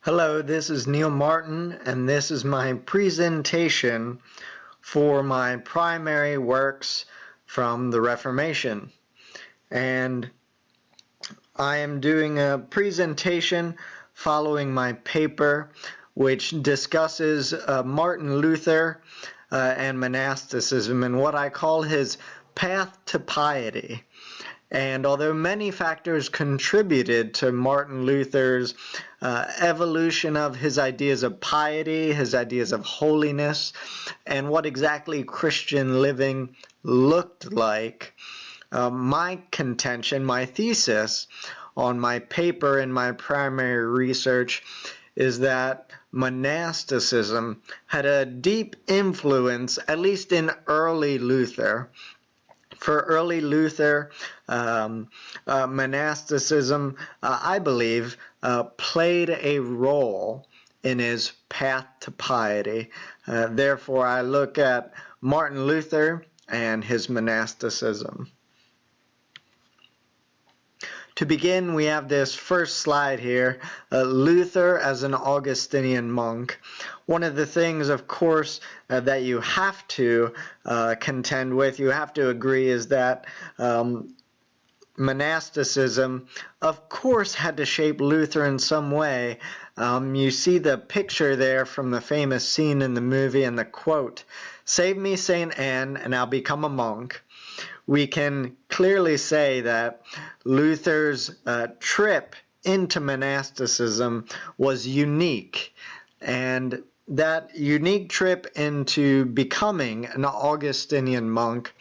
Hello, this is Neal Martin, and this is my presentation for my primary works from the Reformation. And I am doing a presentation following my paper, which discusses Martin Luther and monasticism and what I call his path to piety. And although many factors contributed to Martin Luther's evolution of his ideas of piety, his ideas of holiness, and what exactly Christian living looked like, my contention, my thesis on my paper in my primary research is that monasticism had a deep influence, at least in early Luther. For early Luther, monasticism, I believe, played a role in his path to piety. Therefore, I look at Martin Luther and his monasticism. To begin, we have this first slide here, Luther as an Augustinian monk. One of the things, of course, that you have to contend with, you have to agree, is that monasticism, of course, had to shape Luther in some way. You see the picture there from the famous scene in the movie and the quote, "Save me, St. Anne, and I'll become a monk." We can clearly say that Luther's trip into monasticism was unique, and that unique trip into becoming an Augustinian monk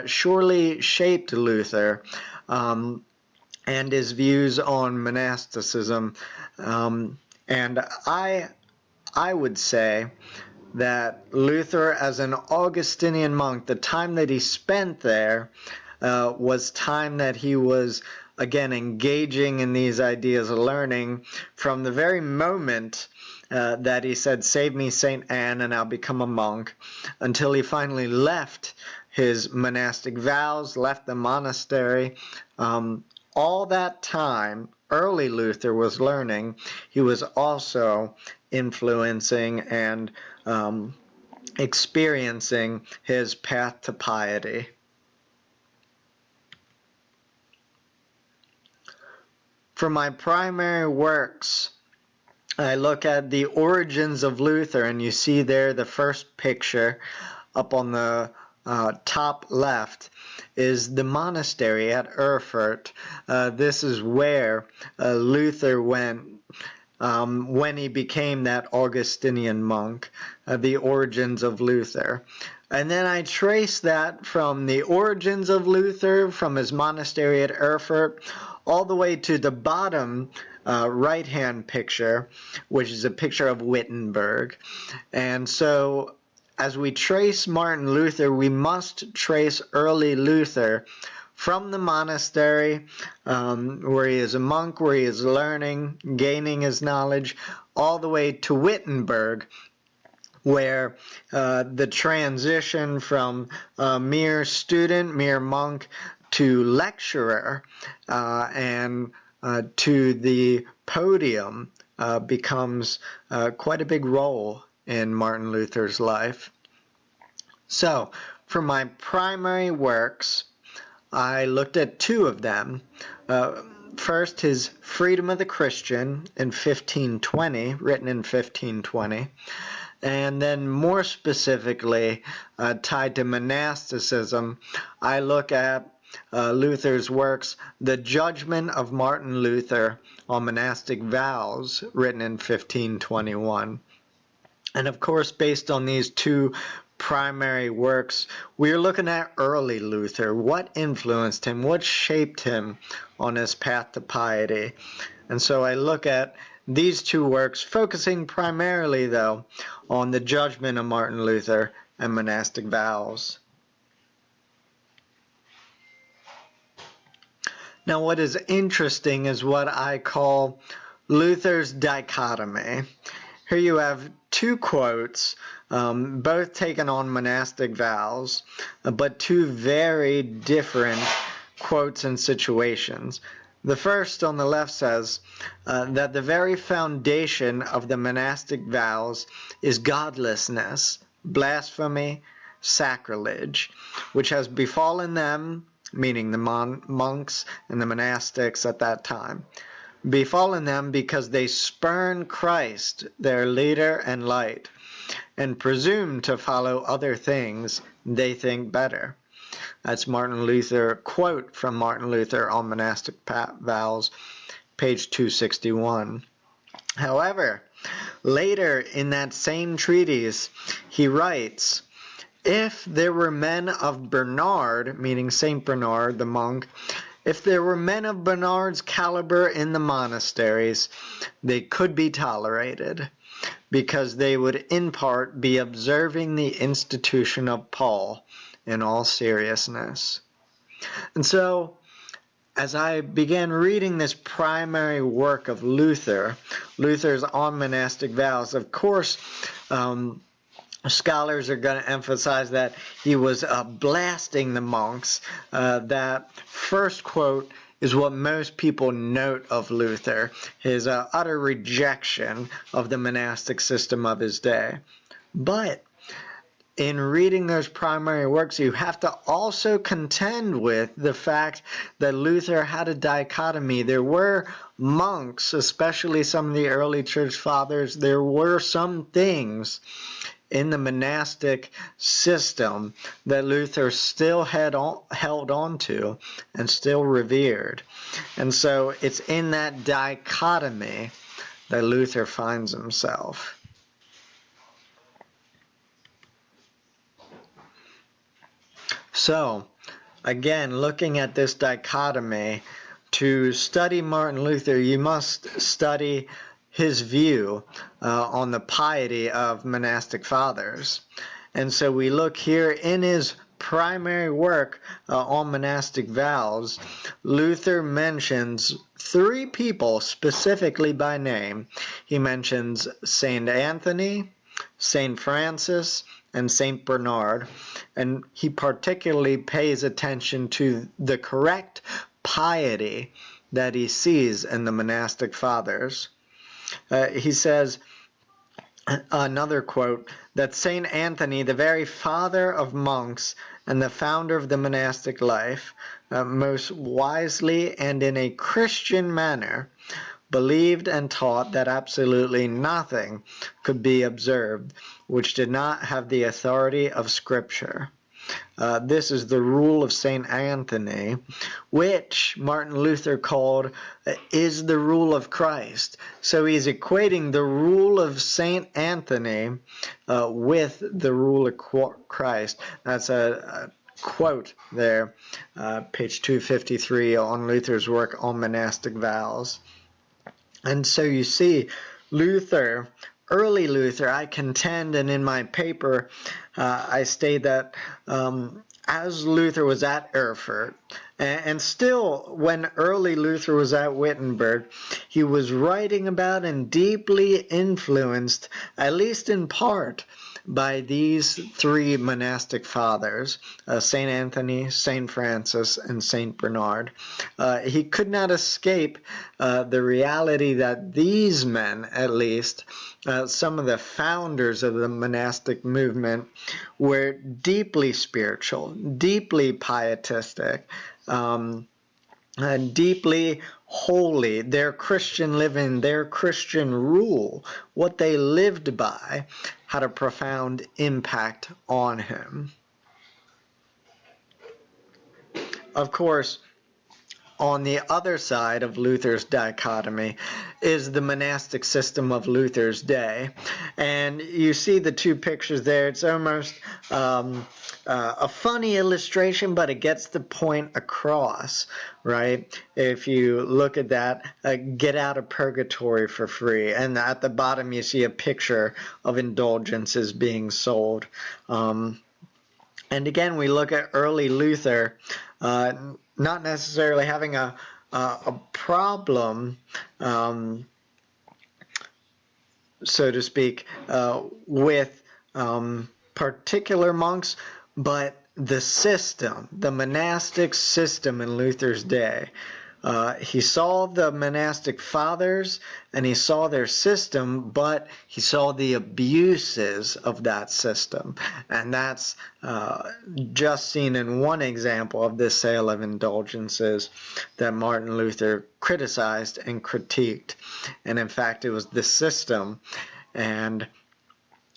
surely shaped Luther and his views on monasticism. And I would say that Luther, as an Augustinian monk, the time that he spent there was time that he was, again, engaging in these ideas of learning from the very moment that he said, "Save me, St. Anne, and I'll become a monk," until he finally left his monastic vows, left the monastery. All that time, early Luther was learning. He was also influencing and experiencing his path to piety. For my primary works, I look at the origins of Luther, and you see there the first picture up on the top left is the monastery at Erfurt. This is where Luther went when he became that Augustinian monk, the origins of Luther. And then I trace that from the origins of Luther, from his monastery at Erfurt, all the way to the bottom right-hand picture, which is a picture of Wittenberg. And so as we trace Martin Luther, we must trace early Luther from the monastery, where he is a monk, where he is learning, gaining his knowledge, all the way to Wittenberg, where the transition from mere student, mere monk, to lecturer and to the podium becomes quite a big role in Martin Luther's life. So, for my primary works, I looked at two of them. First, his Freedom of the Christian in 1520, written in 1520. And then more specifically, tied to monasticism, I look at Luther's works, The Judgment of Martin Luther on Monastic Vows, written in 1521. And of course, based on these two primary works, we're looking at early Luther. What influenced him? What shaped him on his path to piety? And so I look at these two works, focusing primarily, though, on the judgment of Martin Luther and monastic vows. Now, what is interesting is what I call Luther's dichotomy. Here you have two quotes, both taken on monastic vows, but two very different quotes and situations. The first on the left says that the very foundation of the monastic vows is godlessness, blasphemy, sacrilege, which has befallen them, meaning the monks and the monastics at that time, befallen them because they spurn Christ, their leader and light, and presume to follow other things they think better. That's Martin Luther, quote from Martin Luther on monastic vows, page 261. However, later in that same treatise, he writes, if there were men of Bernard, meaning Saint Bernard the monk, if there were men of Bernard's caliber in the monasteries, they could be tolerated, because they would in part be observing the institution of Paul in all seriousness. And so, as I began reading this primary work of Luther, Luther's On Monastic Vows, of course, scholars are going to emphasize that he was blasting the monks. That first quote is what most people note of Luther, his utter rejection of the monastic system of his day. But in reading those primary works, you have to also contend with the fact that Luther had a dichotomy. There were monks, especially some of the early church fathers, there were some things in the monastic system that Luther still held on to and still revered. And so it's in that dichotomy that Luther finds himself. So, again, looking at this dichotomy, to study Martin Luther, you must study his view on the piety of monastic fathers. And so we look here in his primary work on monastic vows, Luther mentions three people specifically by name. He mentions Saint Anthony, Saint Francis, and Saint Bernard, and he particularly pays attention to the correct piety that he sees in the monastic fathers. He says, another quote, that Saint Anthony, the very father of monks and the founder of the monastic life, most wisely and in a Christian manner, believed and taught that absolutely nothing could be observed which did not have the authority of Scripture. This is the rule of St. Anthony, which Martin Luther called is the rule of Christ. So he's equating the rule of St. Anthony with the rule of Christ. That's a quote there, page 253 on Luther's work on monastic vows. And so you see, Luther, early Luther, I contend, and in my paper I state that as Luther was at Erfurt, and still when early Luther was at Wittenberg, he was writing about and deeply influenced, at least in part, by these three monastic fathers, St. Anthony, St. Francis, and St. Bernard. He could not escape the reality that these men, at least, some of the founders of the monastic movement, were deeply spiritual, deeply pietistic, and deeply holy. Their Christian living, their Christian rule, what they lived by, had a profound impact on him. Of course, on the other side of Luther's dichotomy is the monastic system of Luther's day. And you see the two pictures there. It's almost a funny illustration, but it gets the point across, right? If you look at that, get out of purgatory for free. And at the bottom you see a picture of indulgences being sold. And again, we look at early Luther, not necessarily having a problem, so to speak, with particular monks, but the system, the monastic system in Luther's day, He saw the monastic fathers and he saw their system, but he saw the abuses of that system. And that's just seen in one example of this sale of indulgences that Martin Luther criticized and critiqued. And in fact, it was the system and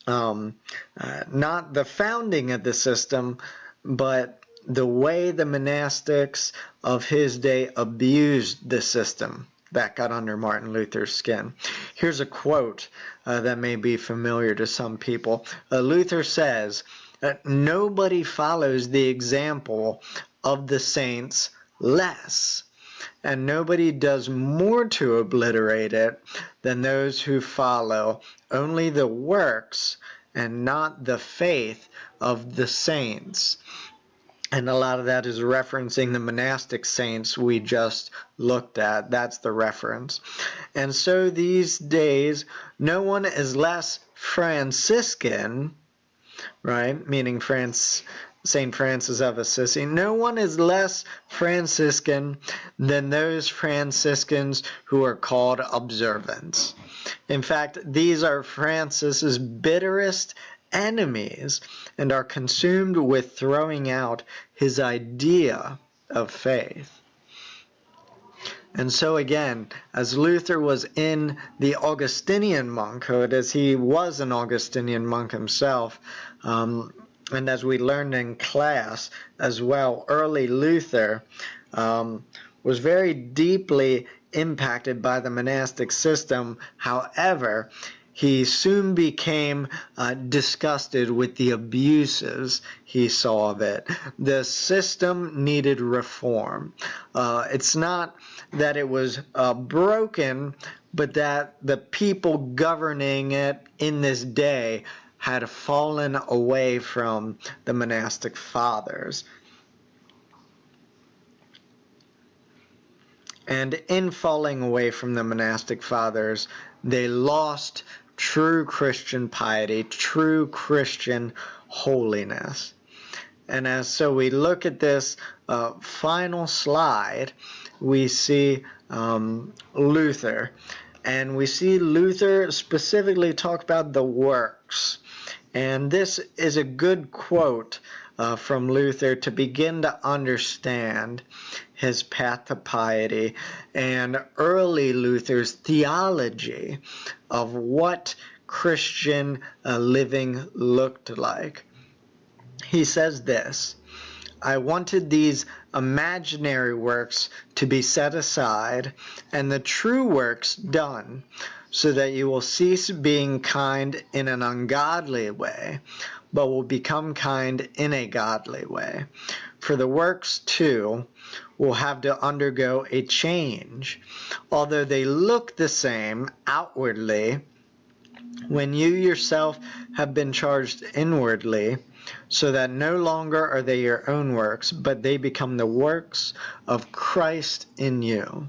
not the founding of the system, but the way the monastics of his day abused the system that got under Martin Luther's skin. Here's a quote that may be familiar to some people. Luther says, "Nobody follows the example of the saints less, and nobody does more to obliterate it than those who follow only the works and not the faith of the saints." And a lot of that is referencing the monastic saints we just looked at. That's the reference. And so these days, no one is less Franciscan, right? Meaning St. Francis of Assisi. No one is less Franciscan than those Franciscans who are called observants. In fact, these are Francis's bitterest enemies and are consumed with throwing out his idea of faith. And so again, as Luther was in the Augustinian monkhood, as he was an Augustinian monk himself, and as we learned in class as well, early Luther was very deeply impacted by the monastic system. However, he soon became disgusted with the abuses he saw of it. The system needed reform. It's not that it was broken, but that the people governing it in this day had fallen away from the monastic fathers. And in falling away from the monastic fathers, they lost true Christian piety, true Christian holiness. And so we look at this final slide, we see Luther. And we see Luther specifically talk about the works. And this is a good quote from Luther to begin to understand his path to piety and early Luther's theology of what Christian living looked like. He says this: "I wanted these imaginary works to be set aside and the true works done, so that you will cease being kind in an ungodly way, but will become kind in a godly way. For the works, too, will have to undergo a change. Although they look the same outwardly, when you yourself have been charged inwardly, so that no longer are they your own works, but they become the works of Christ in you."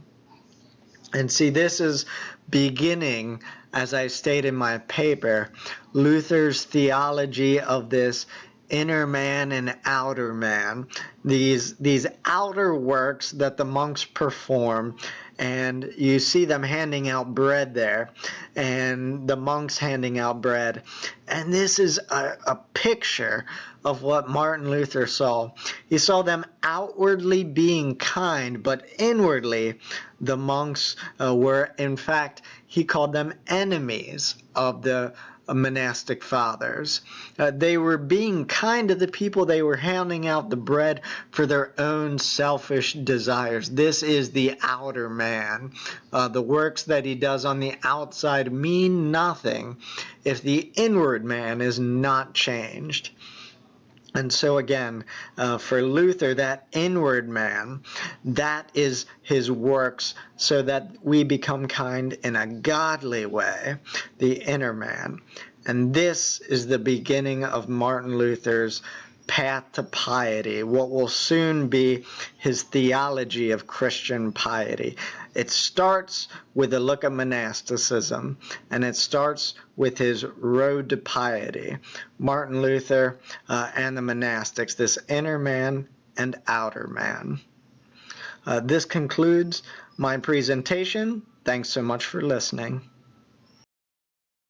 And see, this is beginning, as I state in my paper, Luther's theology of this inner man and outer man, these outer works that the monks perform. And you see them handing out bread there, and the monks handing out bread. And this is a picture of what Martin Luther saw. He saw them outwardly being kind, but inwardly the monks were, in fact, he called them enemies of the monastic fathers. They were being kind to the people. They were handing out the bread for their own selfish desires. This is the outer man. The works that he does on the outside mean nothing if the inward man is not changed. And so again, for Luther, that inward man, that is his works, so that we become kind in a godly way, the inner man. And this is the beginning of Martin Luther's path to piety, what will soon be his theology of Christian piety. It starts with a look at monasticism, and it starts with his road to piety. Martin Luther and the monastics, this inner man and outer man. This concludes my presentation. Thanks so much for listening.